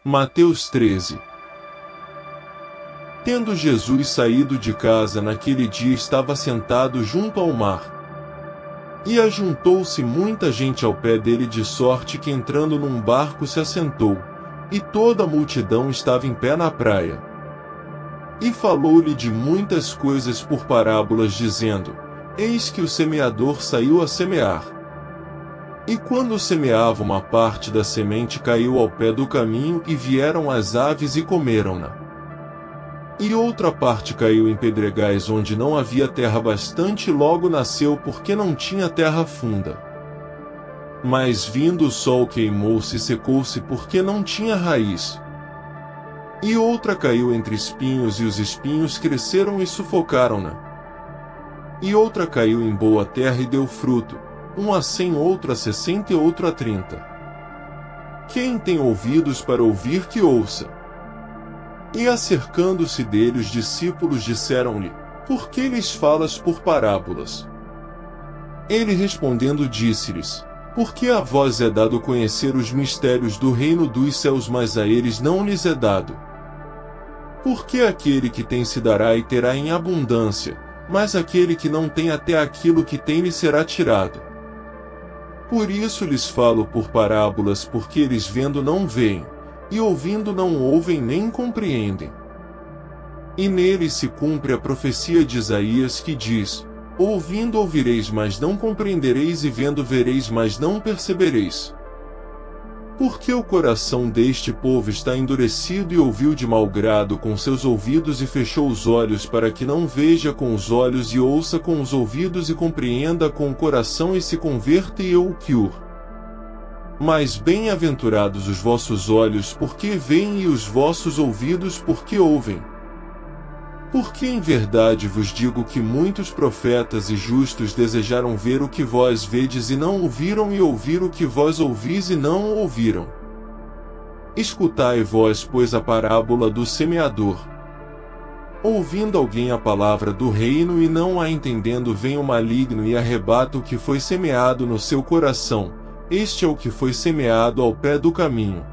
Mateus 13. Tendo Jesus saído de casa naquele dia, estava sentado junto ao mar. E ajuntou-se muita gente ao pé dele, de sorte que, entrando num barco, se assentou, e toda a multidão estava em pé na praia. E falou-lhe de muitas coisas por parábolas, dizendo: Eis que o semeador saiu a semear. E quando semeava, uma parte da semente caiu ao pé do caminho, e vieram as aves e comeram-na. E outra parte caiu em pedregais, onde não havia terra bastante, e logo nasceu, porque não tinha terra funda. Mas vindo o sol, queimou-se e secou-se, porque não tinha raiz. E outra caiu entre espinhos, e os espinhos cresceram e sufocaram-na. E outra caiu em boa terra e deu fruto, um a 100, outro a 60 e outro a 30. Quem tem ouvidos para ouvir, que ouça. E acercando-se dele os discípulos, disseram-lhe: Por que lhes falas por parábolas? Ele respondendo disse-lhes: Porque a vós é dado conhecer os mistérios do reino dos céus, mas a eles não lhes é dado. Porque aquele que tem se dará e terá em abundância, mas aquele que não tem, até aquilo que tem lhe será tirado. Por isso lhes falo por parábolas, porque eles vendo não veem, e ouvindo não ouvem nem compreendem. E neles se cumpre a profecia de Isaías, que diz: Ouvindo ouvireis, mas não compreendereis, e vendo vereis, mas não percebereis. Porque o coração deste povo está endurecido, e ouviu de mau grado com seus ouvidos, e fechou os olhos, para que não veja com os olhos, e ouça com os ouvidos, e compreenda com o coração, e se converta, e eu o cure. Mas bem-aventurados os vossos olhos, porque veem, e os vossos ouvidos, porque ouvem. Porque em verdade vos digo que muitos profetas e justos desejaram ver o que vós vedes e não ouviram, e ouvir o que vós ouvis e não ouviram. Escutai vós, pois, a parábola do semeador. Ouvindo alguém a palavra do reino e não a entendendo, vem o maligno e arrebata o que foi semeado no seu coração. Este é o que foi semeado ao pé do caminho.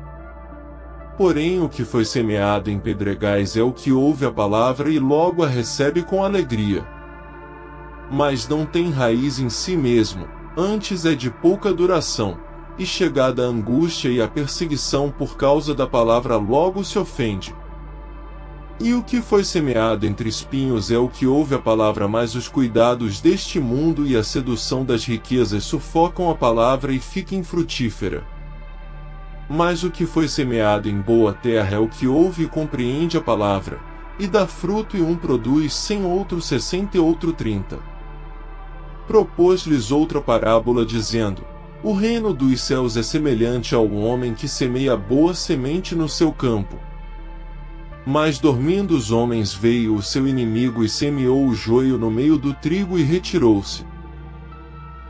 Porém, o que foi semeado em pedregais é o que ouve a palavra e logo a recebe com alegria. Mas não tem raiz em si mesmo, antes é de pouca duração, e chegada a angústia e a perseguição por causa da palavra, logo se ofende. E o que foi semeado entre espinhos é o que ouve a palavra, mas os cuidados deste mundo e a sedução das riquezas sufocam a palavra e fica infrutífera. Mas o que foi semeado em boa terra é o que ouve e compreende a palavra, e dá fruto, e um produz 100, outro 60 e outro 30. Propôs-lhes outra parábola, dizendo: O reino dos céus é semelhante ao homem que semeia boa semente no seu campo. Mas dormindo os homens, veio o seu inimigo e semeou o joio no meio do trigo e retirou-se.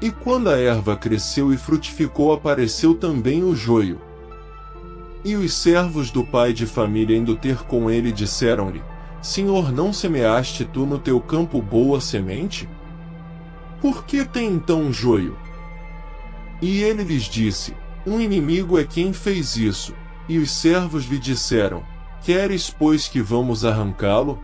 E quando a erva cresceu e frutificou, apareceu também o joio. E os servos do pai de família, indo ter com ele, disseram-lhe: Senhor, não semeaste tu no teu campo boa semente? Por que tem então joio? E ele lhes disse: Um inimigo é quem fez isso. E os servos lhe disseram: Queres, pois, que vamos arrancá-lo?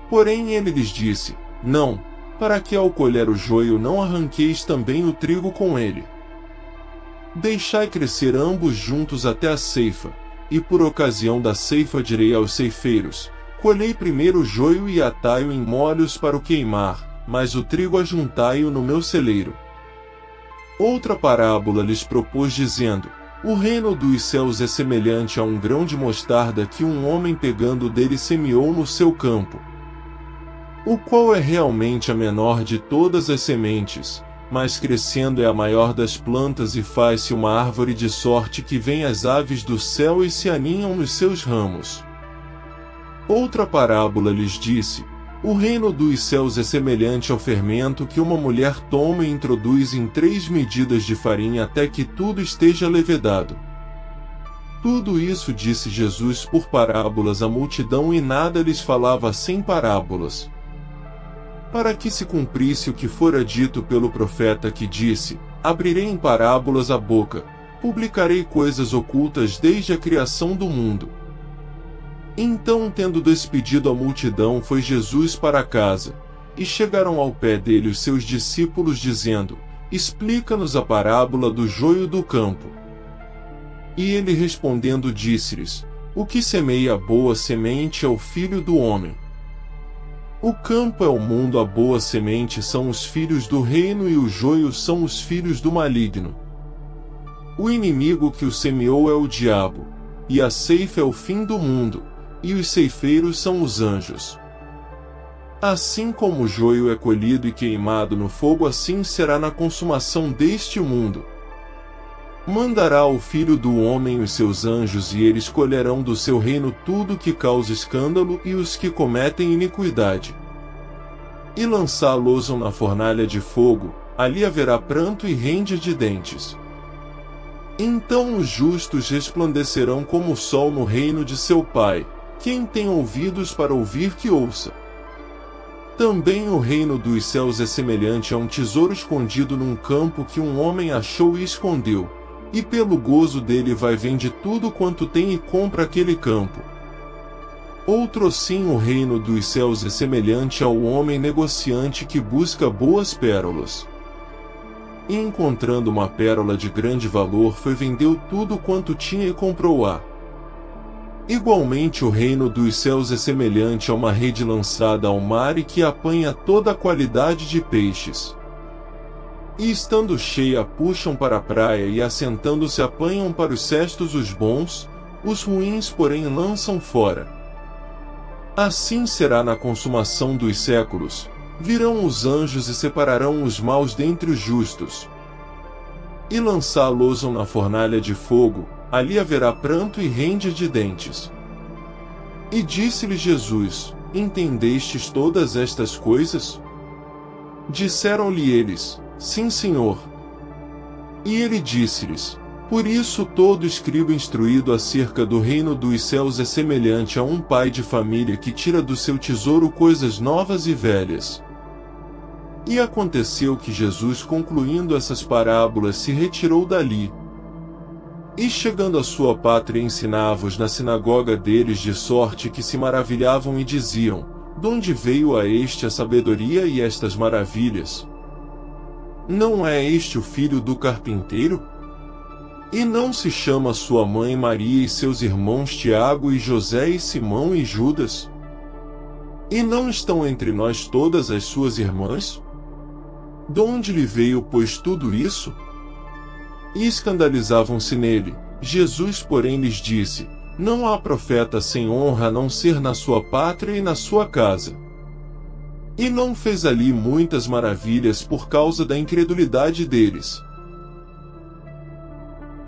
Porém ele lhes disse: Não, para que ao colher o joio não arranqueis também o trigo com ele. Deixai crescer ambos juntos até a ceifa, e por ocasião da ceifa direi aos ceifeiros: Colhei primeiro o joio e atai-o em molhos para o queimar, mas o trigo ajuntai-o no meu celeiro. Outra parábola lhes propôs, dizendo: O reino dos céus é semelhante a um grão de mostarda que um homem, pegando dele, semeou no seu campo, o qual é realmente a menor de todas as sementes, mas crescendo é a maior das plantas, e faz-se uma árvore, de sorte que vêm as aves do céu e se aninham nos seus ramos. Outra parábola lhes disse: O reino dos céus é semelhante ao fermento que uma mulher toma e introduz em 3 medidas de farinha, até que tudo esteja levedado. Tudo isso disse Jesus por parábolas à multidão, e nada lhes falava sem parábolas, para que se cumprisse o que fora dito pelo profeta, que disse: Abrirei em parábolas a boca, publicarei coisas ocultas desde a criação do mundo. Então, tendo despedido a multidão, foi Jesus para casa, e chegaram ao pé dele os seus discípulos, dizendo: Explica-nos a parábola do joio do campo. E ele respondendo disse-lhes: O que semeia a boa semente é o Filho do homem. O campo é o mundo, a boa semente são os filhos do reino e o joio são os filhos do maligno. O inimigo que o semeou é o diabo, e a ceifa é o fim do mundo, e os ceifeiros são os anjos. Assim como o joio é colhido e queimado no fogo, assim será na consumação deste mundo. Mandará o Filho do homem os seus anjos, e eles colherão do seu reino tudo que causa escândalo e os que cometem iniquidade. E lançá-los-ão na fornalha de fogo, ali haverá pranto e ranger de dentes. Então os justos resplandecerão como o sol no reino de seu Pai. Quem tem ouvidos para ouvir, que ouça. Também o reino dos céus é semelhante a um tesouro escondido num campo que um homem achou e escondeu, e pelo gozo dele vai, vende tudo quanto tem e compra aquele campo. Outro assim, o reino dos céus é semelhante ao homem negociante que busca boas pérolas. E encontrando uma pérola de grande valor, foi, vendeu tudo quanto tinha e comprou-a. Igualmente o reino dos céus é semelhante a uma rede lançada ao mar e que apanha toda a qualidade de peixes. E estando cheia, puxam para a praia, e assentando-se apanham para os cestos os bons, os ruins porém lançam fora. Assim será na consumação dos séculos. Virão os anjos e separarão os maus dentre os justos, e lançá-los-ão na fornalha de fogo, ali haverá pranto e ranger de dentes. E disse-lhe Jesus: Entendestes todas estas coisas? Disseram-lhe eles: Sim, Senhor. E ele disse-lhes: Por isso todo escriba instruído acerca do reino dos céus é semelhante a um pai de família que tira do seu tesouro coisas novas e velhas. E aconteceu que Jesus, concluindo essas parábolas, se retirou dali. E chegando à sua pátria, ensinava-os na sinagoga deles, de sorte que se maravilhavam e diziam: Donde veio a este a sabedoria e estas maravilhas? Não é este o filho do carpinteiro? E não se chama sua mãe Maria e seus irmãos Tiago e José e Simão e Judas? E não estão entre nós todas as suas irmãs? Donde lhe veio, pois, tudo isso? E escandalizavam-se nele. Jesus, porém, lhes disse: Não há profeta sem honra a não ser na sua pátria e na sua casa. E não fez ali muitas maravilhas por causa da incredulidade deles.